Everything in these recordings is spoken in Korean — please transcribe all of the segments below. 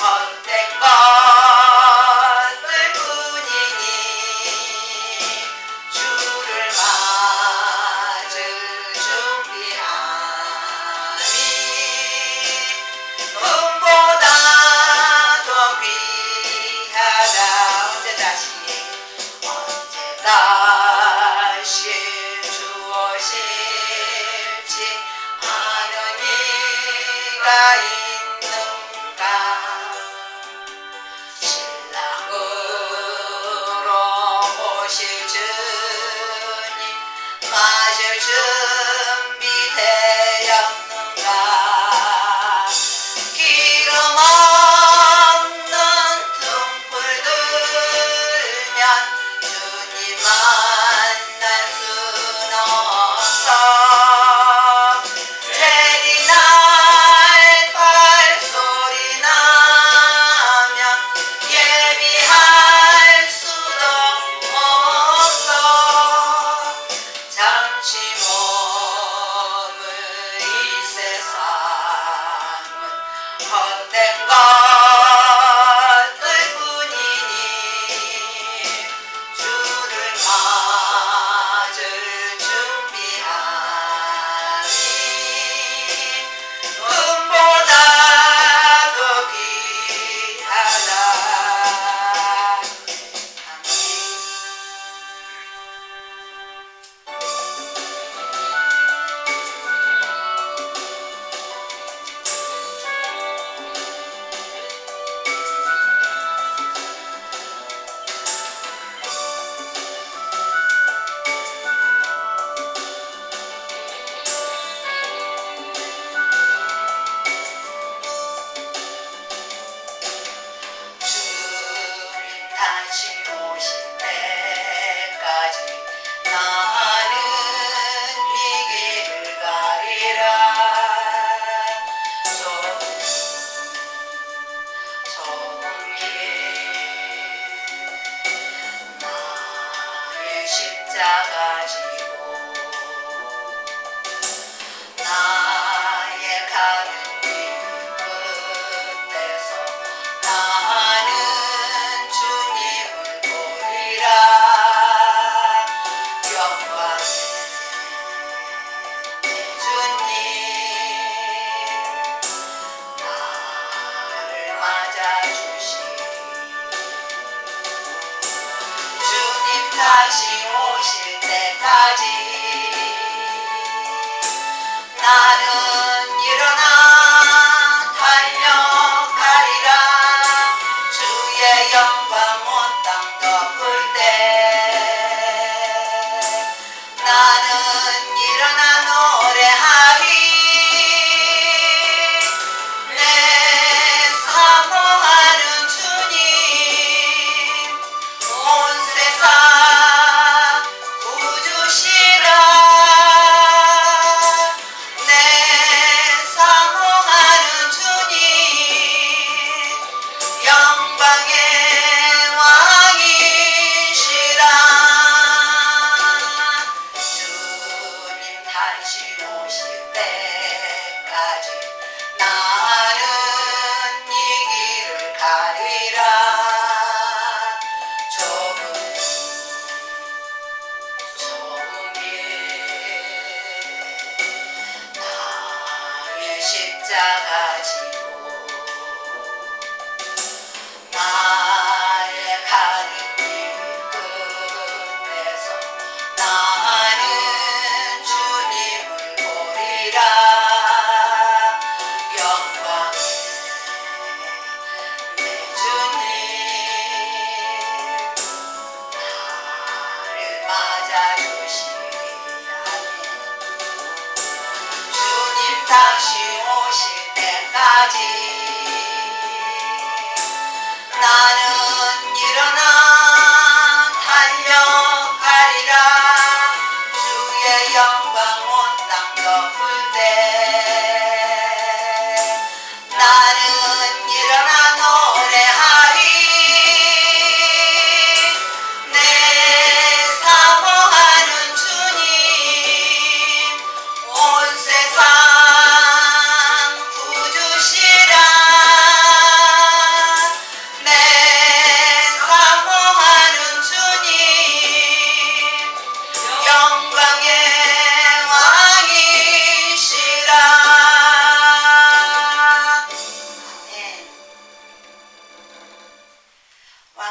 헛된 것들 뿐이니 주를 맞을 준비하니 금보다 더 귀하다. 언제 다시 주 오실지 아는 이가 있는가. 신랑으로 모실 주님 맞을 준비되었는가. 기름 없는 등불 들면 주님 만날 순 없어. 재리날 발소리 나면 예비할 수도 없어. 잠시 머물 이 세상은 헛된 것들 뿐이니 주를 맞을 준비하니 금보다 더 귀하다. 주님 다시 오실 때까지 나는 이 길을 가리라. 좁은 길 나의 십자가 지고 나의 가는 길 끝에서 나는 주님을 보리라. 영광의 내 주님 나를 맞아주시리. 주님 다시 오실 때까지 나는 일어나 달려가리라. 주의 영광 온 땅 덮을 때 나는 일어나 노래하리. 내 사모하는 주님 온 세상 구주시라. 내 사모하는 주님 영광의 왕이시라. 주님 다시 오실 때까지 나는 이 길을 가리라. 좁은 길 나의 십자가 지고 나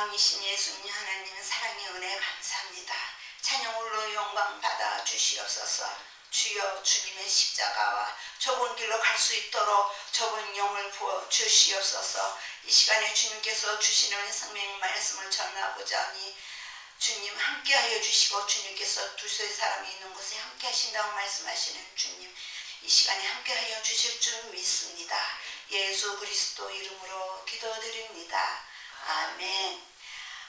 왕이신 예수님 하나님 사랑의 은혜 감사합니다. 찬양으로 영광 받아 주시옵소서. 주여 주님의 십자가와 좁은 길로 갈 수 있도록 좁은 영을 부어 주시옵소서. 이 시간에 주님께서 주시는 생명 말씀을 전하고자 하니 주님 함께하여 주시고 주님께서 두세 사람이 있는 곳에 함께 하신다고 말씀하시는 주님 이 시간에 함께하여 주실 줄 믿습니다. 예수 그리스도 이름으로 기도드립니다. 아멘.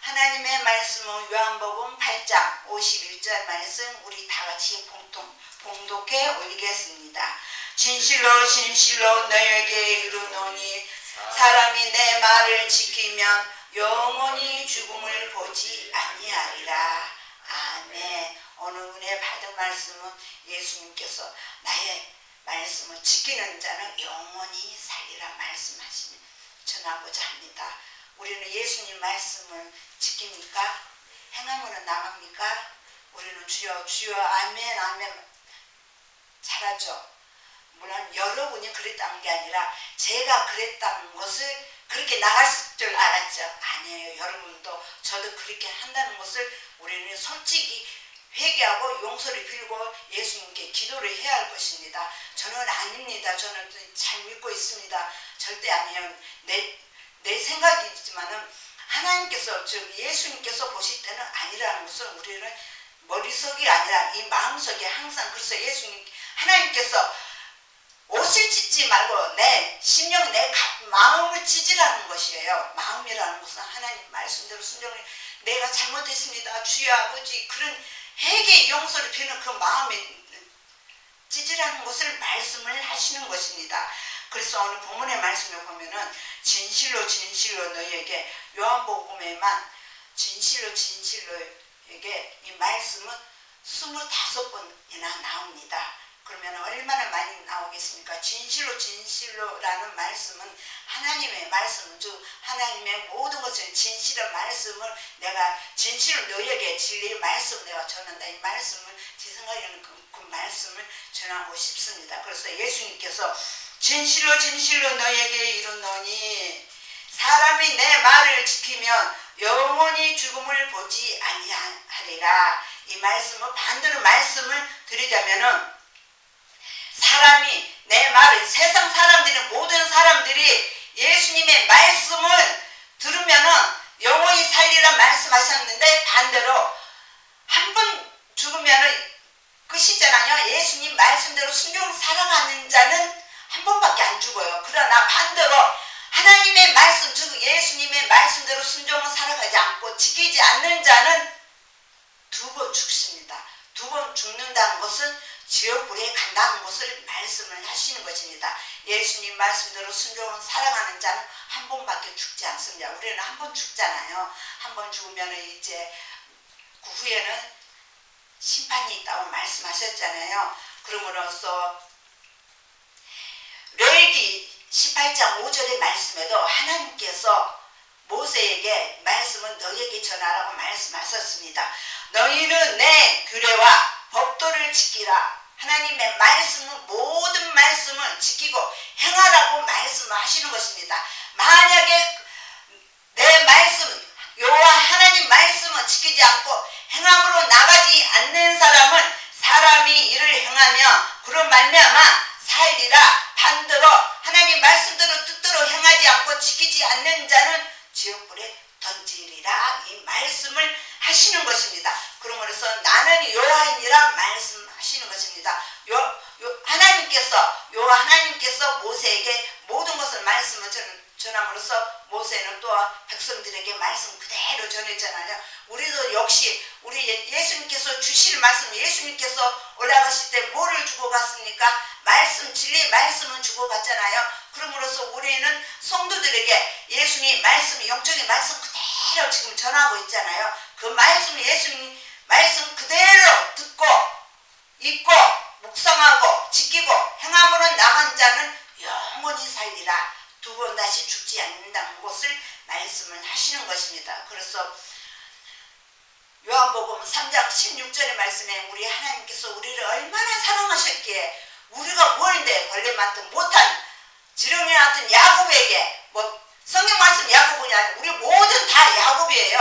하나님의 말씀은 요한복음 8장 51절 말씀 우리 다같이 봉독해 올리겠습니다. 진실로 진실로 너에게 이르노니 사람이 내 말을 지키면 영원히 죽음을 보지 아니하리라. 아멘. 오늘 은혜 받은 말씀은 예수님께서 나의 말씀을 지키는 자는 영원히 살리라 말씀하시니 전하고자 합니다. 우리는 예수님 말씀을 지킵니까? 행함으로 나갑니까? 우리는 주여 주여 아멘 아멘 잘하죠. 물론 여러분이 그랬다는 게 아니라 제가 그랬다는 것을 그렇게 나갔을 줄 알았죠. 아니에요. 여러분도 저도 그렇게 한다는 것을 우리는 솔직히 회개하고 용서를 빌고 예수님께 기도를 해야 할 것입니다. 저는 아닙니다. 저는 잘 믿고 있습니다. 절대 아니에요. 내 생각이지만은 하나님께서 즉 예수님께서 보실 때는 아니라는 것을 우리는 머릿속이 아니라 이 마음속에 항상 그래서 예수님 하나님께서 옷을 찢지 말고 내 심령 내 마음을 찢으라는 것이에요. 마음이라는 것은 하나님 말씀대로 순종을 내가 잘못했습니다. 주여 아버지 그런 회개 용서를 비는 그 마음에 찢으라는 것을 말씀을 하시는 것입니다. 그래서 오늘 본문의 말씀을 보면은 진실로 진실로 너희에게 요한복음에만 진실로 진실로에게 이 말씀은 25번이나 나옵니다. 그러면 얼마나 많이 나오겠습니까? 진실로 진실로라는 말씀은 하나님의 말씀, 즉 하나님의 모든 것을 진실한 말씀을 내가 진실로 너희에게 진리의 말씀 내가 전한다. 이 말씀을 제 생각에는 그 말씀을 전하고 싶습니다. 그래서 예수님께서 진실로 진실로 너희에게 이르노니 사람이 내 말을 지키면 영원히 죽음을 보지 아니하리라. 이 말씀을 반대로 말씀을 드리자면은 사람이 내 말을 세상 사람들은 모든 사람들이 예수님의 말씀을 들으면은 영원히 살리라 말씀하셨는데 반대로 한 번 죽으면은 끝이잖아요. 예수님 말씀대로 순종을 살아가는 자는 한 번밖에 안 죽어요. 그러나 반대로 하나님의 말씀 즉 예수님의 말씀대로 순종을 살아가지 않고 지키지 않는 자는 2번 죽습니다. 2번 죽는다는 것은 지옥불에 간다는 것을 말씀을 하시는 것입니다. 예수님 말씀대로 순종을 살아가는 자는 한 번밖에 죽지 않습니다. 우리는 한 번 죽잖아요. 한 번 죽으면 이제 그 후에는 심판이 있다고 말씀하셨잖아요. 그러므로써 레위기 18장 5절의 말씀에도 하나님께서 모세에게 말씀은 너희에게 전하라고 말씀하셨습니다. 너희는 내 규례와 법도를 지키라. 하나님의 말씀은 모든 말씀을 지키고 행하라고 말씀하시는 것입니다. 만약에 내 말씀 여호와 하나님 말씀을 지키지 않고 행함으로 나가지 않는 사람은 사람이 이를 행하며 그런 말미암아 살리라. 반대로 하나님 말씀대로 뜻대로 행하지 않고 지키지 않는 자는 지옥불에 던지리라. 이 말씀을 하시는 것입니다. 그러므로서 나는 여호와이니라 말씀하시는 것입니다. 하나님께서 모세에게 모든 것을 말씀을 전함으로써 모세는 또 백성들에게 말씀 그대로 전했잖아요. 우리도 역시 우리 예수님께서 주실 말씀 예수님께서 올라가실 때 뭐를 주고 갔습니까? 말씀 진리 말씀을 주고 갔잖아요. 그러므로써 우리는 성도들에게 예수님 말씀 영적인 말씀 그대로 지금 전하고 있잖아요. 그 말씀 예수님 말씀 그대로 듣고 읽고 묵상하고 지키고 행함으로 나간 자는 영원히 살리라. 2번 다시 죽지 않는다는 것을 말씀을 하시는 것입니다. 그래서 요한복음 3장 16절의 말씀에 우리 하나님께서 우리를 얼마나 사랑하셨기에 우리가 뭐인데 벌레만큼 못한 지렁이 같은 야곱에게 뭐 성경 말씀 야곱이 아니라 우리 모든 다 야곱이에요.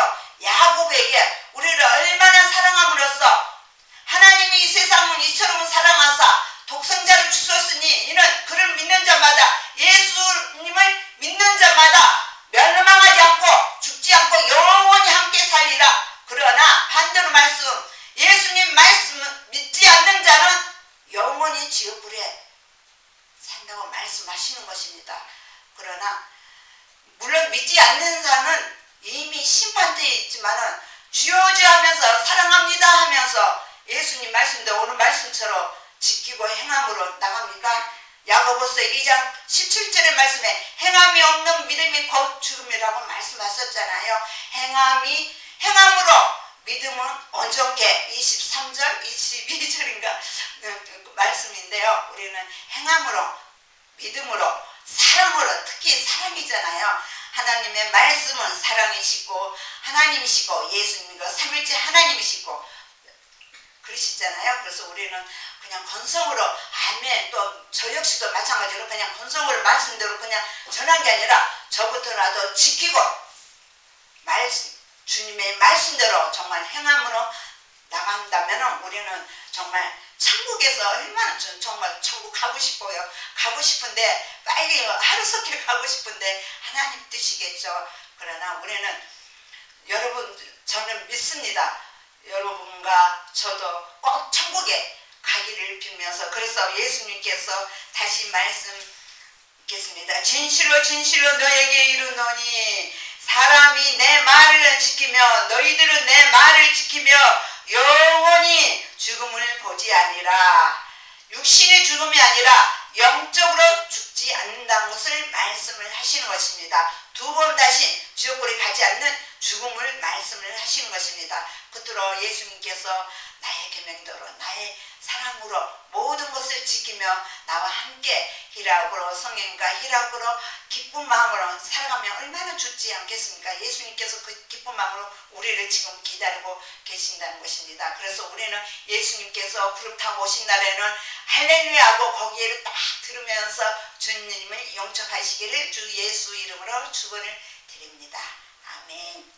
믿지 않는 자는 이미 심판대에 있지만은 주여 주여 하면서 사랑합니다 하면서 예수님 말씀대로 오늘 말씀처럼 지키고 행함으로 나갑니까? 야고보서 2장 17절의 말씀에 행함이 없는 믿음이 곧 죽음이라고 말씀하셨잖아요. 행함으로 믿음은 온전케 23절 22절인가 말씀인데요. 우리는 행함으로 믿음으로 사랑으로 특히 사랑이잖아요. 하나님의 말씀은 사랑이시고 하나님이시고 예수님과 삼일째 하나님이시고 그러시잖아요. 그래서 우리는 그냥 건성으로 아멘 또 저 역시도 마찬가지로 그냥 건성으로 말씀대로 그냥 전한 게 아니라 저부터라도 지키고 주님의 말씀대로 정말 행함으로 나간다면 우리는 정말 천국에서 얼마나 정말 천국 가고 싶어요. 가고 싶은데 빨리 하루속히 가고 싶은데 하나님 뜻이겠죠. 그러나 우리는 여러분 저는 믿습니다. 여러분과 저도 꼭 천국에 가기를 빌면서 그래서 예수님께서 다시 말씀 읽겠습니다. 진실로 진실로 너에게 이르노니 사람이 내 말을 지키며 너희들은 내 말을 지키며 영원히 죽음을 보지 아니라 육신의 죽음이 아니라 영적으로 죽지 않는다는 것을 말씀을 하시는 것입니다. 두 번 다시 지옥불에 가지 않는 죽음을 말씀을 하시는 것입니다. 끝으로 예수님께서 나의 계명대로 나의 사랑으로 모든 것을 지키며 나와 함께 희락으로 성령과 희락으로 기쁜 마음으로 살아가면 얼마나 좋지 않겠습니까? 예수님께서 그 기쁜 마음으로 우리를 지금 기다리고 계신다는 것입니다. 그래서 우리는 예수님께서 구름 타고 오신 날에는 할렐루야 하고 거기를 딱 들으면서 주님을 영접하시기를 주 예수 이름으로 축원을 드립니다. 아멘.